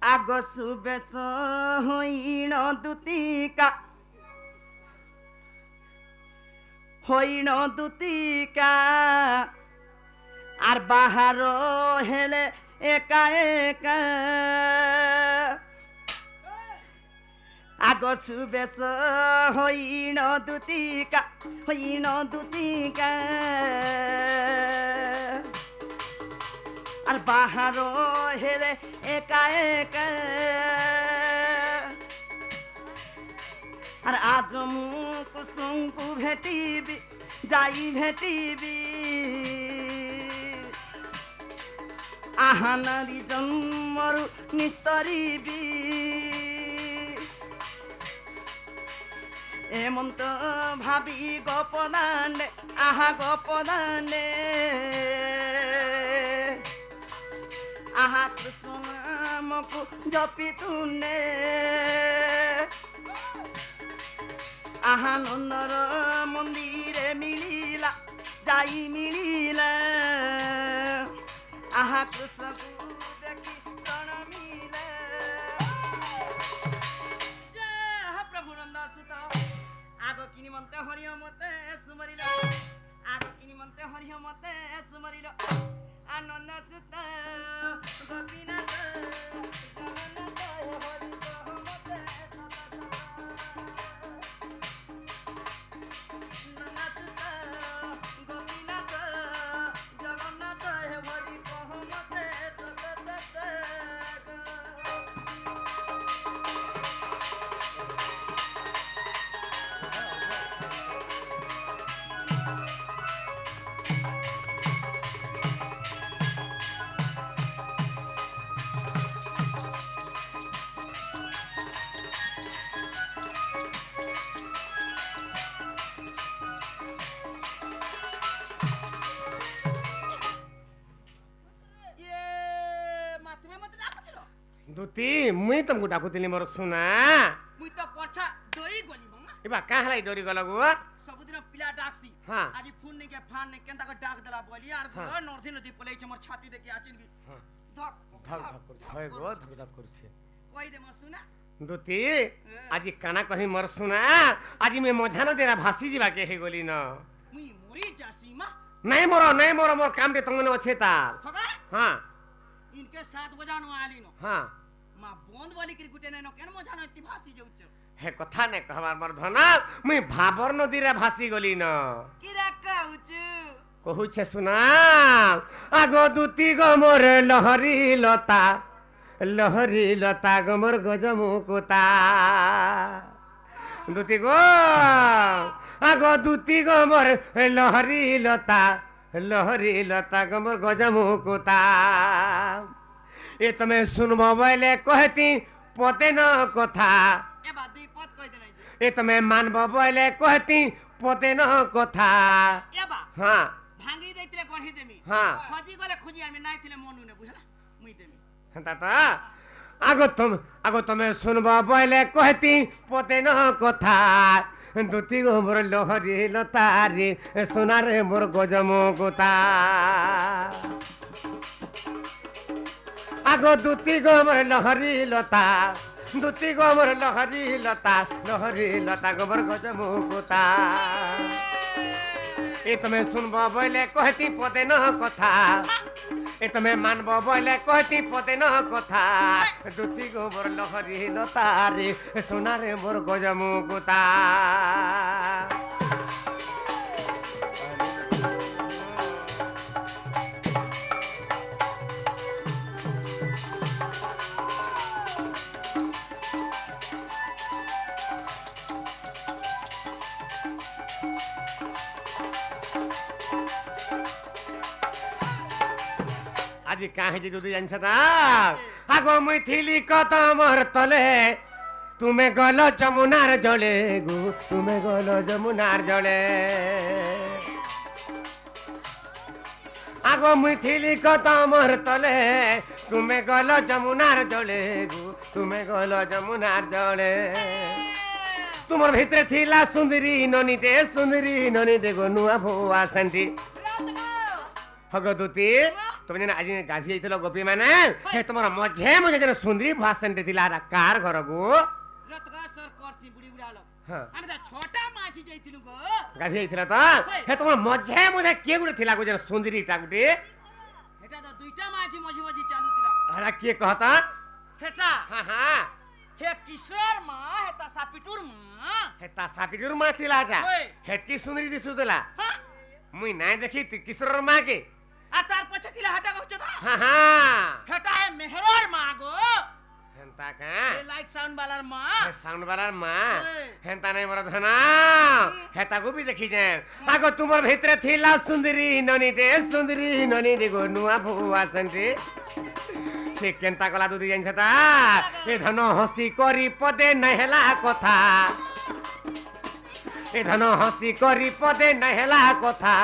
আগ সুবেশ হইণ দুতিকা আর বাহার হেলে একা একা আগ সুবেশ হইণ দুতিকা আর বাহার হেলে একা একা আর আজ মু কুসুমকু ভেটিবি যাই ভেটিবি আহানারি জন্মরু নিস্তরিবি এমন্ত ভাবি গোপদানে আহা গোপদানে আহা কৃষ্ণ নামকু জপি তুনে আহানন্দর মন্দিরে মিলিলা যাই মিলিলা আহা কৃষ্ণকু দেখি প্রাণ মিলে প্রভু নন্দ সুত আগ কিনি মন্তে হরিহ মতে সুমরিল আগ কিনি মন্তে হরিহ মতে সুমরিল আনন্দ সুত গোপীনাথ জগন্নাথ হরি মতে দুতি মুই তুমକୁ ডাকুଥିଲି ମୋର ସୁନା মুই তো পছা ডরি গলি মামা এবা কাহলাই ডরি গল গো ସବୁଦିନ ପିଲା ଡାକସି ହଁ ଆଜି ଫୋନ୍ ନେଇକି ଫାନ୍ ନେଇ କେନ୍ତା କରି ଡାକ ଦେଲା ବୋଲି ଆର ନର୍ଧି ନଦୀ ପଲେଇছে ମୋର ଛାତି ଦେଖି ଆସିନି ଧକ୍ ଧକ୍ ଧକ୍ କରୁଛି হয় গো ধক ধক করছে কই দে মো সুনা দুতি আজি কানা কহি মোর সুনা আজি মে মঝান দেরা ভাসি ଯିବା কে হে গলি ন মুই মরি যাসি মা নাই মোর মোর কাম রে তঙ্গনে আছে তাল হগা হ্যাঁ ইনকে 7 বজানো আলি ন হ্যাঁ মা বন্ধ বলি কি গুটে নাই ন কেন মঝানো ইতি ভাসি যাউছ হে কথা নে কহবার মোর ধনা মুই ভাবর নদী রে ভাসি গলি ন কি রা কাউছ কহুছে সুনা আগো দুতি গো মোর লহরি লতা গো মোর গজমুকুতা দুতি গো আগো দুতি গো মোর লহরি লতা গো মোর গজমুকুতা এ তুমি শুনবো বলে কহতি পতে ন কথা এবা দুই পদ কই দে নাই এ তুমি মানবো বলে কহতি পতে ন কথা এবা হ্যাঁ ভাঙ্গি দেইতলে গঢ়ি দেমি হ্যাঁ খজি গলে খুজি আমি নাইতলে মনু নে বুঝলা মুই দেমি তা আগো তুমি শুনবো বলে কহতি পতে ন কথা দুতি গো মোর লহরি লতারে সোনারে মোর গজমুকুতা আগো দুতি গো মোর লহরি লতা গো মোর গজমুকুতা এ তুমি শুনবো বলে কহতি পদে ন কথা এ তুমি মানবো বলে কহতি পদে ন কথা দুতি গো মোর লহরি লতারে সোনারে মোর গজমুকুতা আজি কাহে যে যদি জানছ না আগো মুই থিলি কত মোর তলে তুমি গল যমুনার জলে গো তুমি গল যমুনার জলে আগো মুই থিলি কত মোর তলে তুমি গল যমুনার জলে গো তুমি গল যমুনার জলে তোমার ভিতরে থিলা সুন্দরী ননীতে গো নুয়া ভুয়া শান্তি হগো দুতি তুমি যেন আজ গাধি যাইছিল গোপী মানে হে তোমার মঝে মঝে যেন সুন্দরী ভাষণটি ଥିଲା কার ঘর গো রতগা সর করছি বুড়ি বুড়া লোক হ্যাঁ আমি তো ছোটা মাছি যাইতিলু গো গাধি যাইছিল তো হে তোমার মঝে মঝে কে গুড়ে ଥିଲା গো যেন সুন্দরীটা গুটি এটা তো দুইটা মাছি মঝি মঝি চালু ଥିଲା হেরা কে কহতা হেটা হ্যাঁ হ্যাঁ হে কিশোর মা হেটা সাপিটুর মা হে তা সাপিটুর মা ଥିଲା এটা ওই। হে কি সুন্দরী দিশুଥିଲା হ্যাঁ মুই নাই দেখি কিশোরর মা কে আর তার পাছে ଥିଲା হেটা কইছ তো হ্যাঁ হ্যাঁ হেটা হে মেহরর মা গো হেনতা কা এই লাইট সাউন্ড বালার মা সাউন্ড বালার মা ওই। হেনতা নাই মর ধনা হেতাকু भी দেখি যে আগো তোমার ভিতরে থিলা সুন্দরী ননী দে গো নুয়া ভুয়া সন্তে সে কেনতা কলা দুদি জানছ তা এ ধন হসি করি পদে নহেলা কথা এ ধন হসি করি পদে নহেলা কথা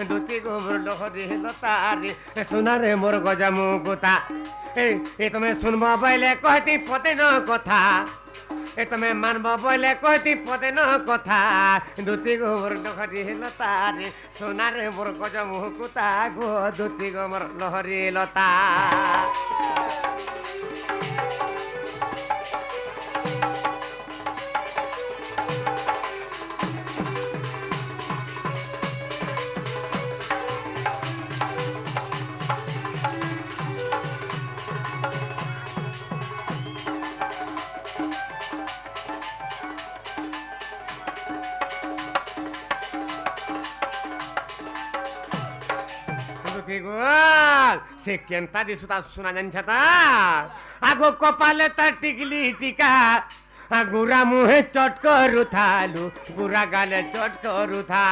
দুতি গোবর লহরি লতারে সোনারে মোর গজামু গোতা এ তুমি শুনব বইলে কহতি পদে ন কথা এ তুমি মানব বইলে কহতি পদে ন কথা দুতি গোবর লহরি লতারে সোনারে মোর গজামু গোতা গো দুতি গোবর লহরি লতা সে কেনতা দিছু তা শোনা জানছ তা আগো কপালে তার টিকলি টিকা গুড়া মুহে চট করুথালু গুড়া গালে চট করুথা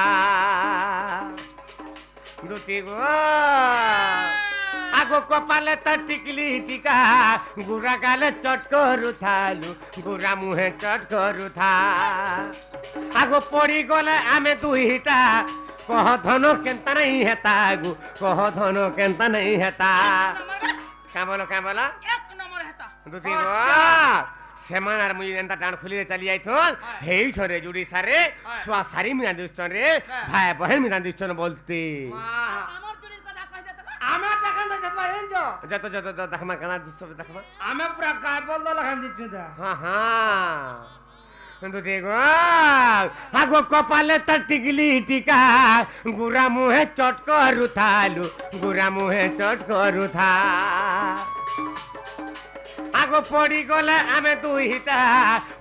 দুটি গো আগো কপালে তার টিকলি টিকা গুড়া গালে চট করুথালু গুড়া মুহে চট করুথা আগো পড়ি গলে আমি দুইটা কহ ধন কেনতা নাই হেতা গো কহ ধন কেনতা নাই হেতা কামল এক নম্বর হেতা দুটি গো সেমান আর মুই এন্তা টান খুলিয়ে চালি যাইতো হেই ছরে জুড়ি সারে সোয়া সারি মিনা দিছন রে ভাই বহেন মিনা দিছন বলতে আমার চুরির কথা কই দে তো আমার টাকা না যাবা হেনজো যত যত দেখমা কানা দিছন দেখমা আমি পুরা কাবল দল খান দিচ্ছি দা হ্যাঁ হ্যাঁ দুটি গো আগো কপালে তার টিকলি টিকা গুড়া মুহে চট করুথালু গুড়া মুহে চট করুথা আগো পড়ি গলে আমি দুইটা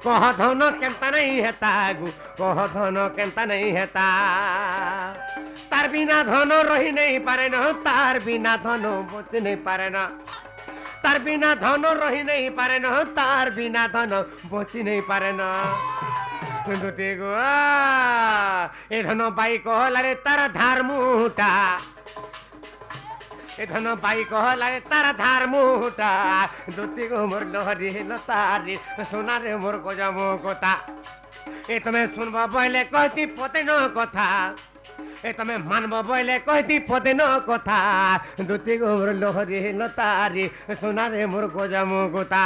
কহ ধন কেনতা নাই হেতা গু কহ ধন কেনতা নাই হেতা তার বিনা ধন রহি নেই পারে না তার বিনা ধন বচে নেই পারে না তার বিনা ধন রহি নেই পারে না তার বিনা ধন বচি নেই পারে না দুটি গো এ ধন বাই কহলারে তার ধার মুটা এ ধন বাই কহলারে তার ধার মুটা দুটি গো মোর লহরি লতারে সোনারে মোর গজামো কথা এ তুমি শুনব বইলে কহতি পতে ন কথা এ তুমি মানব বইলে কহতি পতে ন কথা দুটি গো মোর লহরি লতারে সোনারে মোর গজামো কথা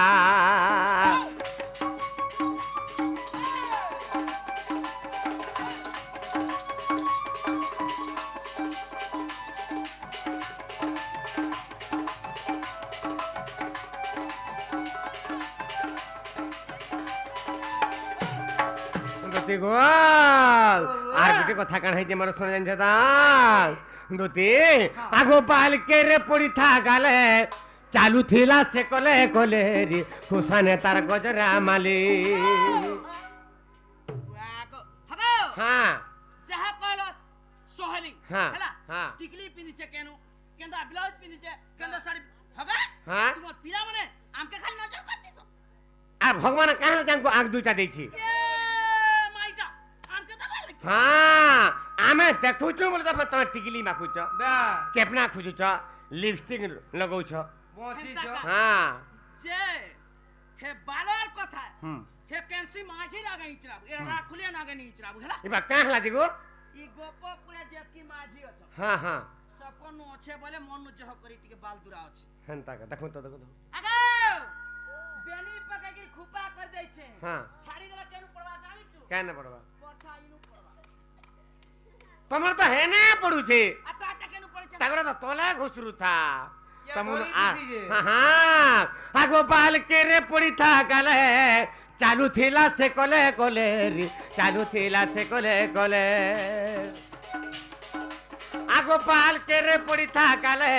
গো আর গোটে কথা কাণ হয়েছে মোর শুনে জানিছ তা দুতি আগো বালকে রে পড়ি থাকালে চালু থিলা সে কলে কলে রে খুশানে তার গজরা মালি হগো হ্যাঁ যাহা কইল সোহেলিং হ্যাঁ, হেলা হ্যাঁ। টিকলি পিন্ধিছে কেন কেন্দা ব্লাউজ পিন্ধিছে কেন্দা শাড়ি হগো হ্যাঁ। তোমার পিলা মানে আমকে খালি নজর করতিছ আর ভগবান কাহলে তাঙ্কু আগ দুইটা দিয়েছি এ মাইটা আমকে তো খালি হ্যাঁ আমি দেখুছু বলে তারপর তোমার টিকলি মাখুছ দা চেপনা খুঁজুছ লিপস্টিক লগাউছ পৌঁছিছ হ্যাঁ যে হে বালার কথা হুম হে কেনসি মাঝি নাগে ইচরাব এ রাখুলিয়া নাগে নি ইচরাব হেলা এবার কাহলা দিগো ই গোপ পুরা যেতকি মাঝি অছ হ্যাঁ হ্যাঁ সবকন আছে বলে মন জহ করি টিকে বাল দুরা আছে হেনতা দেখুন তো দেখুন আগো বেনি পকাকি খুপা কর দেইছে হ্যাঁ ছাড়ি দেলা কেন পড়বা জানিছু কেন পড়বা পঠা ইনু পড়বা তোমার তো হেনে পড়ুছে আটা আটা কেন পড়ছে তা ତାଙ୍କର ତ ତଳେ ଘୁଷରୁ ଥା ତମକୁ ଧରି ଦେଇଛି ଯେ। ଆଗ ବାଲକେ ରେ ପଡ଼ିଥା ଗାଲେ ଚାଲୁଥିଲା ସେ କଲେ କଲେ ରେ ଚାଲୁଥିଲା ସେ କଲେ କଲେ ଆଗ ବାଲକେ ରେ ପଡ଼ିଥା ଗାଲେ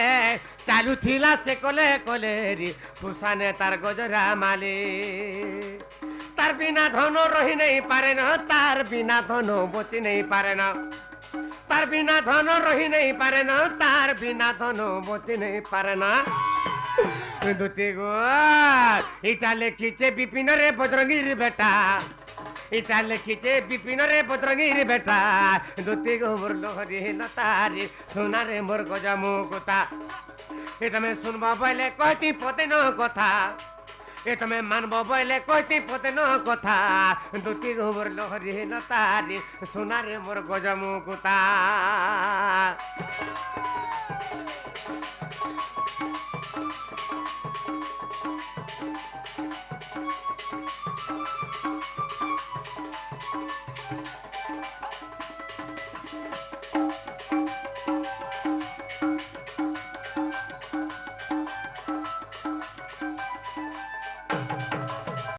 ଚାଲୁଥିଲା ସେ କଲେ କଲେ ରେ ପୁଷାନେ ତାର ଗଜରା ମାଲି তার বিনা ধন রহি নেই পারে না তার বিনা ধন বচি নেই পারে না তার বিনা ধন রহি নেই পারে না তার বিনা ধন বচি নেই পারে না দুটি গো এটা লেখিছে বিপিন রে বজরঙ্গীর বেটা এটা লেখিছে বিপিন রে বজরঙ্গীর বেটা দুটি গো মোর লহরি লতারি সোনারে মোর গজামু কথা এটা মে শুনবা বলে কয়টি পতে ন কথা এ তুমি মানব বলে কইতে পতে ন কথা দুটি গোবর লহরি লতারি সোনারে মোর গজমু কুতা